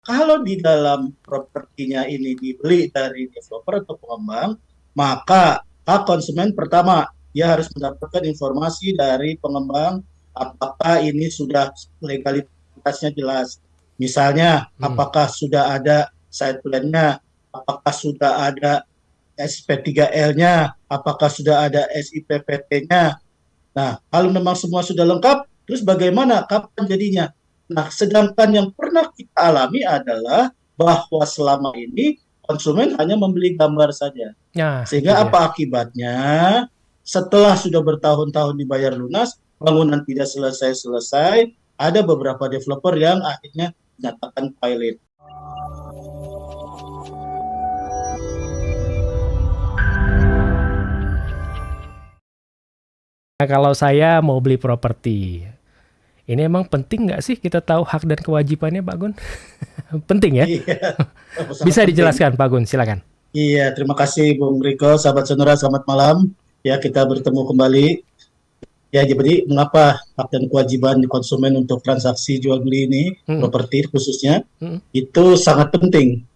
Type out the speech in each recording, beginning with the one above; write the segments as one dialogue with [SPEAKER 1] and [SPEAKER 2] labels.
[SPEAKER 1] kalau di dalam propertinya ini dibeli dari developer atau pengembang, maka hak konsumen pertama, dia harus mendapatkan informasi dari pengembang apakah ini sudah legalitasnya jelas. Misalnya,
[SPEAKER 2] Hmm.
[SPEAKER 1] apakah sudah ada site plan-nya, apakah sudah ada SP3L-nya, apakah sudah ada SIPPT-nya. Nah, kalau memang semua sudah lengkap, terus bagaimana? Kapan jadinya? Nah, sedangkan yang pernah kita alami adalah bahwa selama ini konsumen hanya membeli gambar saja.
[SPEAKER 2] Nah, itu
[SPEAKER 1] Sehingga
[SPEAKER 2] dia.
[SPEAKER 1] apa akibatnya? Setelah sudah bertahun-tahun dibayar lunas, bangunan tidak selesai-selesai, ada beberapa developer yang akhirnya menyatakan pilot.
[SPEAKER 2] Nah, kalau saya mau beli properti, ini emang penting nggak sih kita tahu hak dan kewajibannya, Pak Gun? Penting ya?
[SPEAKER 1] Iya, sangat
[SPEAKER 2] Bisa
[SPEAKER 1] penting.
[SPEAKER 2] dijelaskan, Pak Gun, silakan.
[SPEAKER 1] Iya, terima kasih Bung Riko, sahabat Sonora, selamat malam. Ya, kita bertemu kembali. Ya, jadi mengapa hak dan kewajiban konsumen untuk transaksi jual beli ini,
[SPEAKER 2] Hmm.
[SPEAKER 1] properti khususnya,
[SPEAKER 2] Hmm.
[SPEAKER 1] itu sangat penting.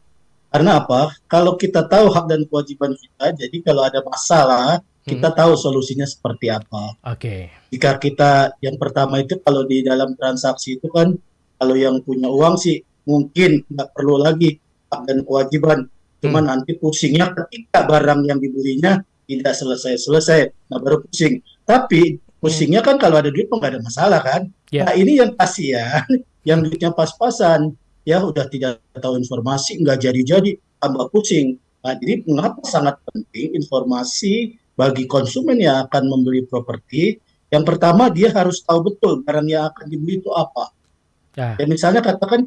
[SPEAKER 1] Karena apa? Kalau kita tahu hak dan kewajiban kita, jadi kalau ada masalah,
[SPEAKER 2] Hmm.
[SPEAKER 1] kita tahu solusinya seperti apa.
[SPEAKER 2] Oke.
[SPEAKER 1] Jika kita, yang pertama itu kalau di dalam transaksi itu kan, kalau yang punya uang sih mungkin nggak perlu lagi hak dan kewajiban. Cuma
[SPEAKER 2] Hmm.
[SPEAKER 1] nanti pusingnya ketika barang yang dibelinya tidak selesai-selesai. Nah baru pusing. Tapi
[SPEAKER 2] Hmm.
[SPEAKER 1] pusingnya kan kalau ada duit nggak ada masalah kan.
[SPEAKER 2] Ya.
[SPEAKER 1] Nah ini yang kasihan, yang duitnya pas-pasan. Ya udah tidak tahu informasi, nggak jadi-jadi, tambah pusing. Nah jadi mengapa sangat penting informasi bagi konsumen yang akan membeli properti. Yang pertama dia harus tahu betul barang yang akan dibeli itu apa.
[SPEAKER 2] Ya.
[SPEAKER 1] Ya misalnya katakan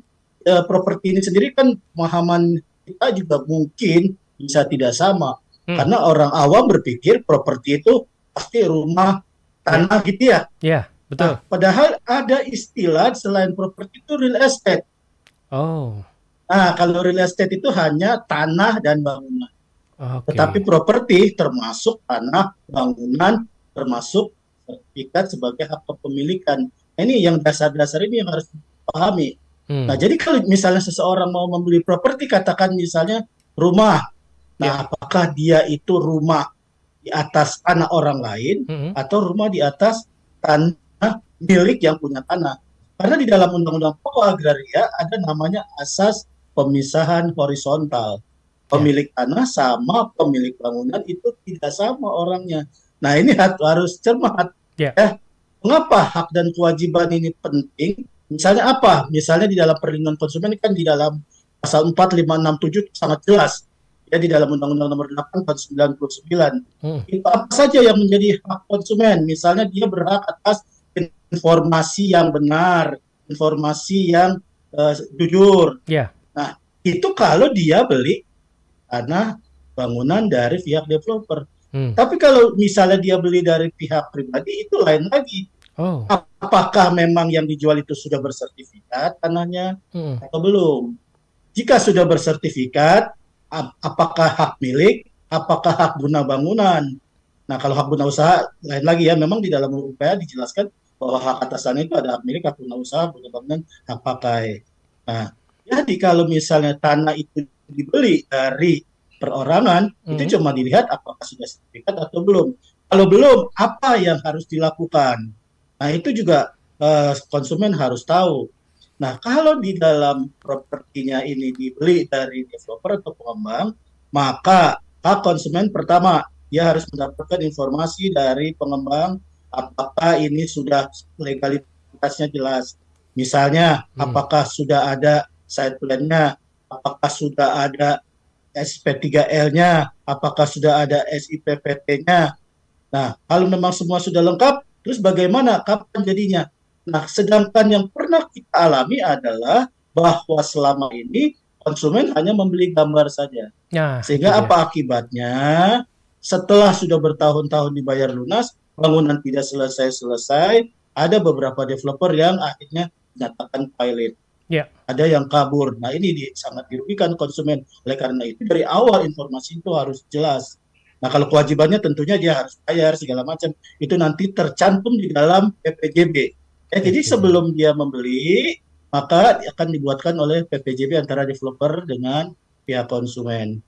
[SPEAKER 1] properti ini sendiri kan pemahaman kita juga mungkin bisa tidak sama.
[SPEAKER 2] Hmm.
[SPEAKER 1] Karena orang awam berpikir properti itu pasti rumah,
[SPEAKER 2] Ya.
[SPEAKER 1] tanah gitu ya.
[SPEAKER 2] Ya. Betul.
[SPEAKER 1] Nah, padahal ada istilah selain properti itu real estate.
[SPEAKER 2] Oh.
[SPEAKER 1] Nah, kalau real estate itu hanya tanah dan bangunan. Tetapi
[SPEAKER 2] Oke.
[SPEAKER 1] properti termasuk tanah, bangunan, termasuk sertifikat sebagai hak kepemilikan. Nah, ini yang dasar-dasar ini yang harus dipahami. Nah,
[SPEAKER 2] Hmm.
[SPEAKER 1] jadi kalau misalnya seseorang mau membeli properti, katakan misalnya rumah.
[SPEAKER 2] Ya.
[SPEAKER 1] Nah, apakah dia itu rumah di atas tanah orang lain
[SPEAKER 2] Hmm.
[SPEAKER 1] atau rumah di atas tanah milik yang punya tanah? Karena di dalam Undang-Undang Pokok Agraria ada namanya asas pemisahan horizontal.
[SPEAKER 2] Ya.
[SPEAKER 1] Pemilik tanah sama pemilik bangunan itu tidak sama orangnya. Nah, ini harus cermat.
[SPEAKER 2] Ya.
[SPEAKER 1] Ya, mengapa hak dan kewajiban ini penting? Misalnya apa? Misalnya di dalam perlindungan konsumen kan di dalam pasal 4, 5, 6, 7 sangat jelas. Ya di dalam Undang-Undang Nomor 8 tahun 99.
[SPEAKER 2] Hmm.
[SPEAKER 1] Itu apa saja yang menjadi hak konsumen? Misalnya dia berhak atas informasi yang benar, informasi yang jujur.
[SPEAKER 2] Ya.
[SPEAKER 1] Nah, itu kalau dia beli tanah bangunan dari pihak developer.
[SPEAKER 2] Hmm.
[SPEAKER 1] Tapi kalau misalnya dia beli dari pihak pribadi itu lain lagi.
[SPEAKER 2] Oh.
[SPEAKER 1] Apakah memang yang dijual itu sudah bersertifikat tanahnya
[SPEAKER 2] Hmm.
[SPEAKER 1] atau belum? Jika sudah bersertifikat, apakah hak milik, apakah hak guna bangunan? Nah, kalau hak guna usaha lain lagi ya, memang di dalam UPH dijelaskan bahwa hak atas tanah itu ada hak milik, hak guna usaha, guna bangunan, hak pakai. Nah, jadi kalau misalnya tanah itu dibeli dari perorangan,
[SPEAKER 2] Hmm.
[SPEAKER 1] itu cuma dilihat apakah sudah sertifikat atau belum. Kalau belum, apa yang harus dilakukan? Nah, itu juga konsumen harus tahu. Nah, kalau di dalam propertinya ini dibeli dari developer atau pengembang, maka hak konsumen pertama, dia harus mendapatkan informasi dari pengembang apakah ini sudah legalitasnya jelas. Misalnya,
[SPEAKER 2] Hmm.
[SPEAKER 1] apakah sudah ada site plan-nya, apakah sudah ada SP3L-nya, apakah sudah ada SIPPT-nya. Nah, kalau memang semua sudah lengkap, terus bagaimana? Kapan jadinya? Nah, sedangkan yang pernah kita alami adalah bahwa selama ini konsumen hanya membeli gambar saja.
[SPEAKER 2] Nah, itu
[SPEAKER 1] Sehingga
[SPEAKER 2] dia.
[SPEAKER 1] apa akibatnya? Setelah sudah bertahun-tahun dibayar lunas, bangunan tidak selesai-selesai, ada beberapa developer yang akhirnya menyatakan pilot.
[SPEAKER 2] Ya.
[SPEAKER 1] Ada yang kabur. Nah, ini sangat dirugikan konsumen. Oleh karena itu, dari awal informasi itu harus jelas. Nah, kalau kewajibannya tentunya dia harus bayar segala macam. Itu nanti tercantum di dalam PPJB. Ya, jadi
[SPEAKER 2] PPJB.
[SPEAKER 1] sebelum dia membeli, maka akan dibuatkan oleh PPJB antara developer dengan pihak konsumen.